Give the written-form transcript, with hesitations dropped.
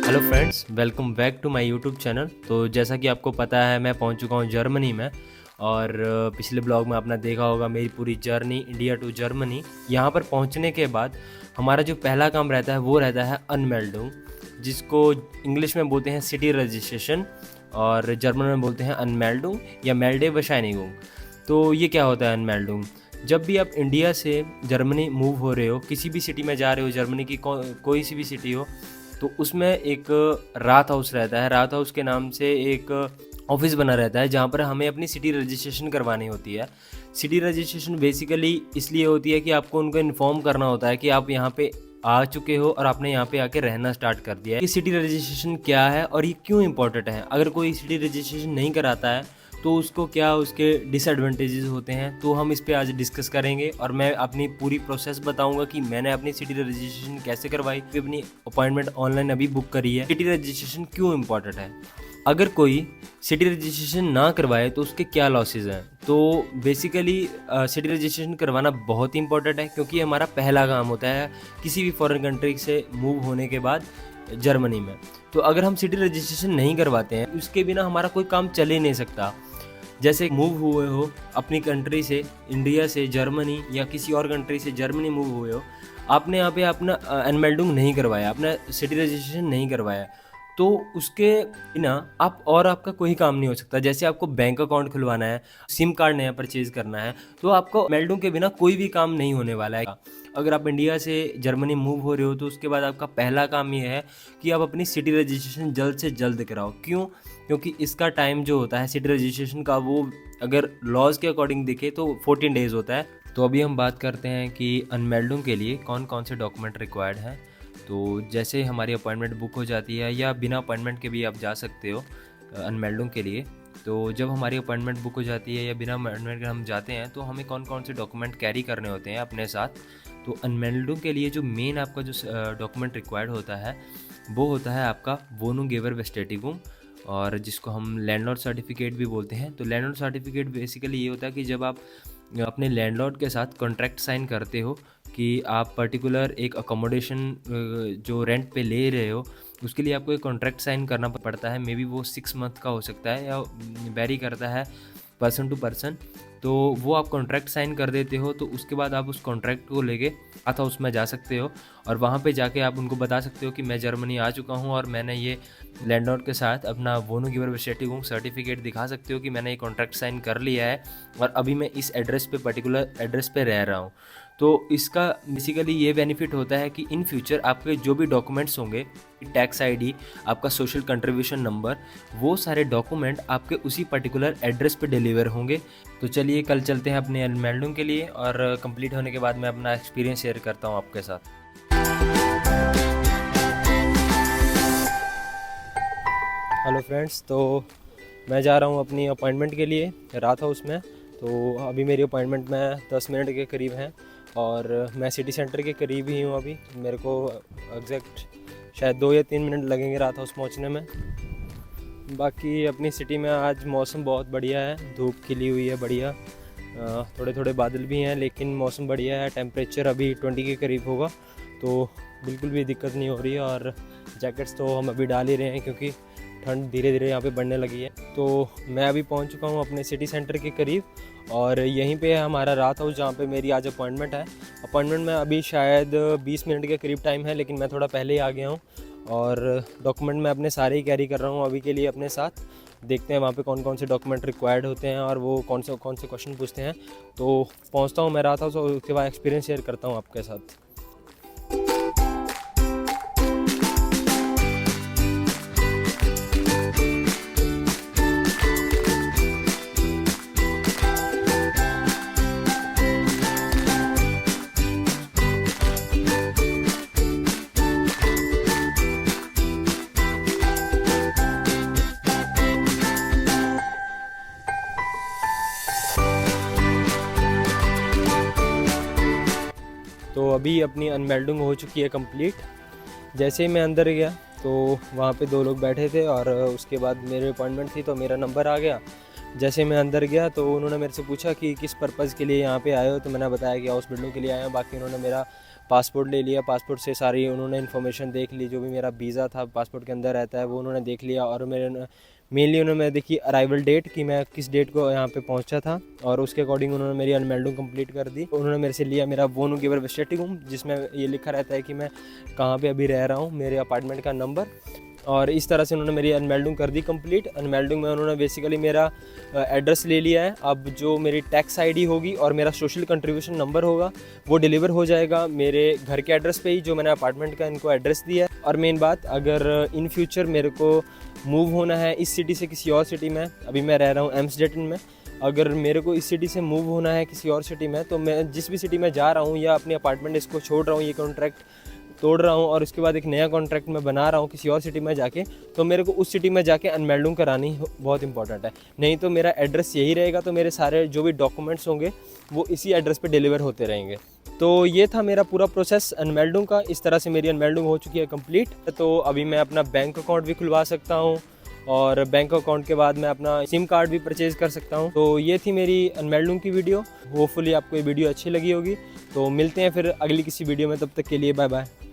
Hello friends, welcome back to my YouTube channel. तो जैसा कि आपको पता है, मैं पहुंच चुका हूं जर्मनी में। और पिछले ब्लॉग में आपने देखा होगा मेरी पूरी जर्नी इंडिया टू जर्मनी। यहां पर पहुंचने के बाद हमारा जो पहला काम रहता है वो रहता है अनमेल्डिंग, जिसको इंग्लिश में बोलते हैं सिटी रजिस्ट्रेशन और जर्मन में बोलते हैं अनमेल्डिंग या मेल्डे बशाइनिंग। तो ये क्या होता है अनमेल्डिंग? जब भी आप इंडिया से जर्मनी मूव हो रहे हो, किसी भी सिटी में जा रहे हो, जर्मनी की कोई सी भी सिटी हो, तो उसमें एक रात हाउस रहता है। रात हाउस के नाम से एक ऑफिस बना रहता है जहाँ पर हमें अपनी सिटी रजिस्ट्रेशन करवानी होती है। सिटी रजिस्ट्रेशन बेसिकली इसलिए होती है कि आपको उनको इन्फॉर्म करना होता है कि आप यहाँ पे आ चुके हो और आपने यहाँ पे आके रहना स्टार्ट कर दिया है। कि सिटी रजिस्ट्रेशन क्या है और ये क्यों इम्पोर्टेंट है। अगर कोई सिटी रजिस्ट्रेशन नहीं कराता है तो उसको क्या उसके डिसएडवांटेजेस होते हैं, तो हम इस पे आज डिस्कस करेंगे और मैं अपनी पूरी प्रोसेस बताऊंगा कि मैंने अपनी सिटी रजिस्ट्रेशन कैसे करवाई, अपनी अपॉइंटमेंट ऑनलाइन अभी बुक करी है। सिटी रजिस्ट्रेशन क्यों इम्पोर्टेंट है, अगर कोई सिटी रजिस्ट्रेशन ना करवाए तो उसके क्या लॉसेज हैं। तो बेसिकली सिटी रजिस्ट्रेशन करवाना बहुत ही इंपॉर्टेंट है, क्योंकि हमारा पहला काम होता है किसी भी फॉरेन कंट्री से मूव होने के बाद जर्मनी में। तो अगर हम सिटी रजिस्ट्रेशन नहीं करवाते हैं, उसके बिना हमारा कोई काम चल ही नहीं सकता। जैसे मूव हुए हो अपनी कंट्री से, इंडिया से जर्मनी या किसी और कंट्री से जर्मनी मूव हुए हो, आपने यहाँ पे अपना अनमेल्डिंग नहीं करवाया, अपना सिटी रजिस्ट्रेशन नहीं करवाया, तो उसके बिना आप और आपका कोई काम नहीं हो सकता। जैसे आपको बैंक अकाउंट खुलवाना है, सिम कार्ड नया परचेज करना है, तो आपको मेल्डिंग के बिना कोई भी काम नहीं होने वाला है। अगर आप इंडिया से जर्मनी मूव हो रहे हो तो उसके बाद आपका पहला काम ये है कि आप अपनी सिटी रजिस्ट्रेशन जल्द से जल्द कराओ। क्यों? क्योंकि इसका टाइम जो होता है सिटी रजिस्ट्रेशन का, वो अगर लॉज के अकॉर्डिंग देखें तो 14 डेज़ होता है। तो अभी हम बात करते हैं कि अनमेल्डिंग के लिए कौन कौन से डॉक्यूमेंट रिक्वायर्ड हैं। तो जैसे हमारी अपॉइंटमेंट बुक हो जाती है, या बिना अपॉइंटमेंट के भी आप जा सकते हो अनमेल्डिंग के लिए। तो जब हमारी अपॉइंटमेंट बुक हो जाती है या बिना अपॉइंटमेंट के हम जाते हैं, तो हमें कौन कौन से डॉक्यूमेंट कैरी करने होते हैं अपने साथ। तो अनमेल्डिंग के लिए जो मेन आपका जो डॉक्यूमेंट रिक्वायर्ड होता है वो होता है आपका वोनुगेबर बेस्टेटिगुम, और जिसको हम लैंडलॉर्ड सर्टिफिकेट भी बोलते हैं। तो लैंडलॉर्ड सर्टिफिकेट बेसिकली ये होता है कि जब आप अपने लैंडलॉर्ड के साथ कॉन्ट्रैक्ट साइन करते हो कि आप पर्टिकुलर एक अकोमोडेशन जो रेंट पे ले रहे हो, उसके लिए आपको एक कॉन्ट्रैक्ट साइन करना पड़ता है। मे बी वो 6 मंथ का हो सकता है या वेरी करता है पर्सन टू पर्सन। तो वो आप कॉन्ट्रैक्ट साइन कर देते हो, तो उसके बाद आप उस कॉन्ट्रैक्ट को लेके अथा उसमें जा सकते हो और वहाँ पे जाके आप उनको बता सकते हो कि मैं जर्मनी आ चुका हूँ और मैंने ये लैंडलॉर्ड के साथ अपना वोनुगेबर बेस्टेटिगुम सर्टिफिकेट दिखा सकते हो कि मैंने ये कॉन्ट्रैक्ट साइन कर लिया है और अभी मैं इस एड्रेस पे, पर्टिकुलर एड्रेस पे रह रहा हूँ। तो इसका बेसिकली ये बेनिफिट होता है कि इन फ्यूचर आपके जो भी डॉक्यूमेंट्स होंगे, टैक्स आईडी, आपका सोशल कंट्रीब्यूशन नंबर, वो सारे डॉक्यूमेंट आपके उसी पर्टिकुलर एड्रेस पे डिलीवर होंगे। तो चलिए कल चलते हैं अपने अनमेल्डिंग के लिए, और कंप्लीट होने के बाद मैं अपना एक्सपीरियंस शेयर करता हूँ आपके साथ। हेलो फ्रेंड्स, तो मैं जा रहा हूँ अपनी अपॉइंटमेंट के लिए रात हाउस में। तो अभी मेरी अपॉइंटमेंट में 10 मिनट के करीब है और मैं सिटी सेंटर के करीब ही हूँ। अभी मेरे को एग्जैक्ट शायद 2 या 3 मिनट लगेंगे रात हाउस पहुँचने में। बाकी अपनी सिटी में आज मौसम बहुत बढ़िया है, धूप खिली हुई है बढ़िया, थोड़े थोड़े बादल भी हैं, लेकिन मौसम बढ़िया है। टेम्परेचर अभी 20 के करीब होगा, तो बिल्कुल भी दिक्कत नहीं हो रही है। और जैकेट्स तो हम अभी डाल ही रहे हैं क्योंकि ठंड धीरे धीरे यहाँ पे बढ़ने लगी है। तो मैं अभी पहुँच चुका हूँ अपने सिटी सेंटर के करीब, और यहीं पे हमारा रात हाउस जहाँ पे मेरी आज अपॉइंटमेंट है। अपॉइंटमेंट में अभी शायद 20 मिनट के करीब टाइम है, लेकिन मैं थोड़ा पहले ही आ गया हूँ और डॉक्यूमेंट मैं अपने सारे ही कैरी कर रहा हूँ अभी के लिए अपने साथ। देखते हैं वहाँ पे कौन कौन से डॉक्यूमेंट रिक्वायर्ड होते हैं और वो कौन से क्वेश्चन पूछते हैं। तो पहुँचता हूँ मैं रात हाउस और उसके बाद एक्सपीरियंस शेयर करता हूँ आपके साथ। तो अभी अपनी अनमेल्डिंग हो चुकी है कंप्लीट। जैसे ही मैं अंदर गया तो वहाँ पे 2 लोग बैठे थे और उसके बाद मेरी अपॉइंटमेंट थी तो मेरा नंबर आ गया। जैसे मैं अंदर गया तो उन्होंने मेरे से पूछा कि किस पर्पज़ के लिए यहाँ पे आए हो, तो मैंने बताया कि हाउस बिल्डिंग के लिए आया हूँ। बाकी उन्होंने मेरा पासपोर्ट ले लिया, पासपोर्ट से सारी उन्होंने इन्फॉर्मेशन देख ली, जो भी मेरा वीज़ा था पासपोर्ट के अंदर रहता है वो उन्होंने देख लिया। और मेरे मेनली उन्होंने देखी अराइवल डेट कि मैं किस डेट को यहाँ पे पहुँचा था, और उसके अकॉर्डिंग उन्होंने मेरी अनमेल्डिंग कंप्लीट कर दी। उन्होंने मेरे से लिया मेरा वोनू गिवर बेस्टेटिगम, जिसमें ये लिखा रहता है कि मैं कहाँ पे अभी रह रहा हूँ, मेरे अपार्टमेंट का नंबर, और इस तरह से उन्होंने मेरी अनमेल्डिंग कर दी कंप्लीट। अनमेल्डिंग में उन्होंने बेसिकली मेरा एड्रेस ले लिया है। अब जो मेरी टैक्स आईडी होगी और मेरा सोशल कंट्रीब्यूशन नंबर होगा वो डिलीवर हो जाएगा मेरे घर के एड्रेस पे ही, जो मैंने अपार्टमेंट का इनको एड्रेस दिया है। और मेन बात, अगर इन फ्यूचर मेरे को मूव होना है इस सिटी से किसी और सिटी में, अभी मैं रह रहा हूँ एम्स्टर्डम में, अगर मेरे को इस सिटी से मूव होना है किसी और सिटी में, तो मैं जिस भी सिटी में जा रहा हूँ या अपनी अपार्टमेंट इसको छोड़ रहा हूँ, ये कॉन्ट्रैक्ट तोड़ रहा हूँ और उसके बाद एक नया कॉन्ट्रैक्ट में बना रहा हूँ किसी और सिटी में जाके, तो मेरे को उस सिटी में जाके अनमेल्डिंग करानी बहुत इंपॉर्टेंट है। नहीं तो मेरा एड्रेस यही रहेगा, तो मेरे सारे जो भी डॉक्यूमेंट्स होंगे वो इसी एड्रेस पे डिलीवर होते रहेंगे। तो ये था मेरा पूरा प्रोसेस अनमेल्डिंग का। इस तरह से मेरी अनमेल्डिंग हो चुकी है कंप्लीट। तो अभी मैं अपना बैंक अकाउंट भी खुलवा सकता हूँ, और बैंक अकाउंट के बाद मैं अपना सिम कार्ड भी परचेज कर सकता हूँ। तो ये थी मेरी अनमेल्डिंग की वीडियो। होपफुली आपको ये वीडियो अच्छी लगी होगी। तो मिलते हैं फिर अगली किसी वीडियो में, तब तक के लिए बाय बाय।